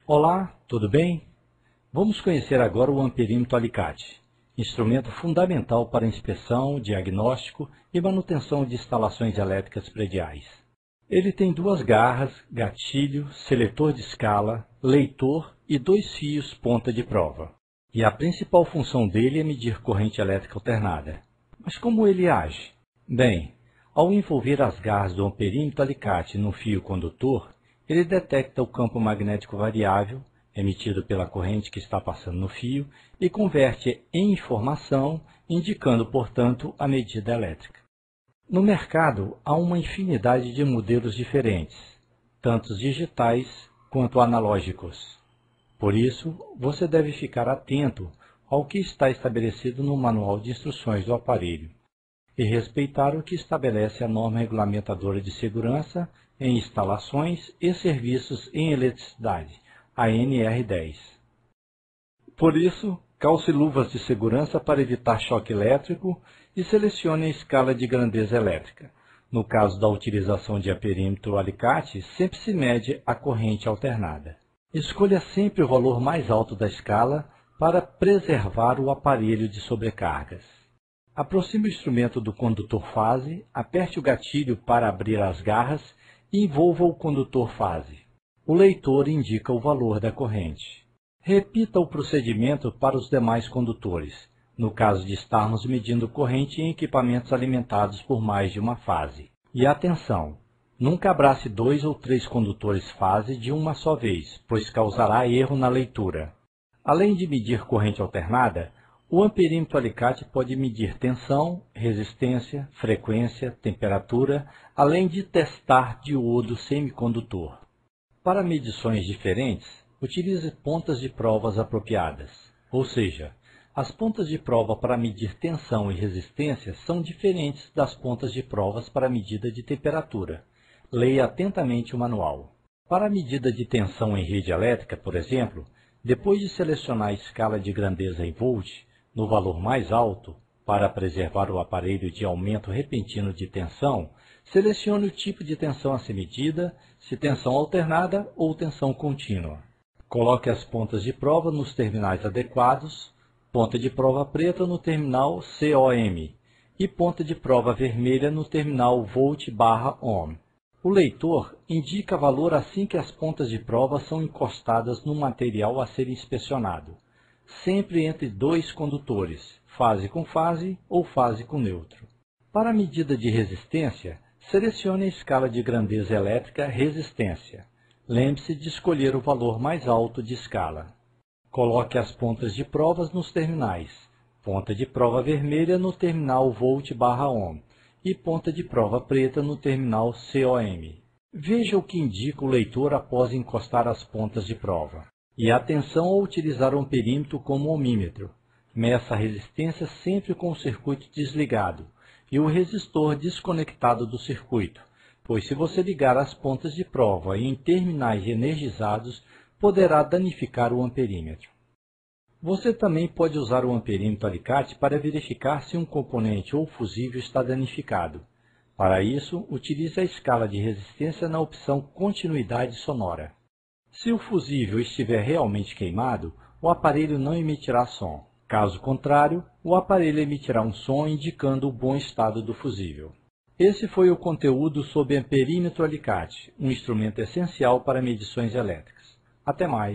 Olá, tudo bem? Vamos conhecer agora o amperímetro alicate, instrumento fundamental para inspeção, diagnóstico e manutenção de instalações elétricas prediais. Ele tem duas garras, gatilho, seletor de escala, leitor e dois fios ponta de prova. E a principal função dele é medir corrente elétrica alternada. Mas como ele age? Bem, ao envolver as garras do amperímetro alicate no fio condutor, ele detecta o campo magnético variável, emitido pela corrente que está passando no fio, e converte em informação, indicando, portanto, a medida elétrica. No mercado, há uma infinidade de modelos diferentes, tanto digitais quanto analógicos. Por isso, você deve ficar atento ao que está estabelecido no manual de instruções do aparelho e respeitar o que estabelece a norma regulamentadora de segurança em instalações e serviços em eletricidade, a NR10. Por isso, calce luvas de segurança para evitar choque elétrico e selecione a escala de grandeza elétrica. No caso da utilização de amperímetro alicate, sempre se mede a corrente alternada. Escolha sempre o valor mais alto da escala para preservar o aparelho de sobrecargas. Aproxime o instrumento do condutor fase, aperte o gatilho para abrir as garras e envolva o condutor fase. O leitor indica o valor da corrente. Repita o procedimento para os demais condutores, no caso de estarmos medindo corrente em equipamentos alimentados por mais de uma fase. E atenção! Nunca abrace 2 ou 3 condutores fase de uma só vez, pois causará erro na leitura. Além de medir corrente alternada, o amperímetro alicate pode medir tensão, resistência, frequência, temperatura, além de testar diodo semicondutor. Para medições diferentes, utilize pontas de provas apropriadas, ou seja, as pontas de prova para medir tensão e resistência são diferentes das pontas de provas para medida de temperatura. Leia atentamente o manual. Para a medida de tensão em rede elétrica, por exemplo, depois de selecionar a escala de grandeza em volt, no valor mais alto, para preservar o aparelho de aumento repentino de tensão, selecione o tipo de tensão a ser medida, se tensão alternada ou tensão contínua. Coloque as pontas de prova nos terminais adequados, ponta de prova preta no terminal COM e ponta de prova vermelha no terminal volt/ohm. O leitor indica valor assim que as pontas de prova são encostadas no material a ser inspecionado, sempre entre 2 condutores, fase com fase ou fase com neutro. Para a medida de resistência, selecione a escala de grandeza elétrica resistência. Lembre-se de escolher o valor mais alto de escala. Coloque as pontas de provas nos terminais, ponta de prova vermelha no terminal volt/ohm e ponta de prova preta no terminal COM. Veja o que indica o leitor após encostar as pontas de prova. E atenção ao utilizar o amperímetro como ohmímetro. Meça a resistência sempre com o circuito desligado e o resistor desconectado do circuito, pois se você ligar as pontas de prova em terminais energizados, poderá danificar o amperímetro. Você também pode usar o amperímetro alicate para verificar se um componente ou fusível está danificado. Para isso, utilize a escala de resistência na opção Continuidade sonora. Se o fusível estiver realmente queimado, o aparelho não emitirá som. Caso contrário, o aparelho emitirá um som indicando o bom estado do fusível. Esse foi o conteúdo sobre amperímetro alicate, um instrumento essencial para medições elétricas. Até mais!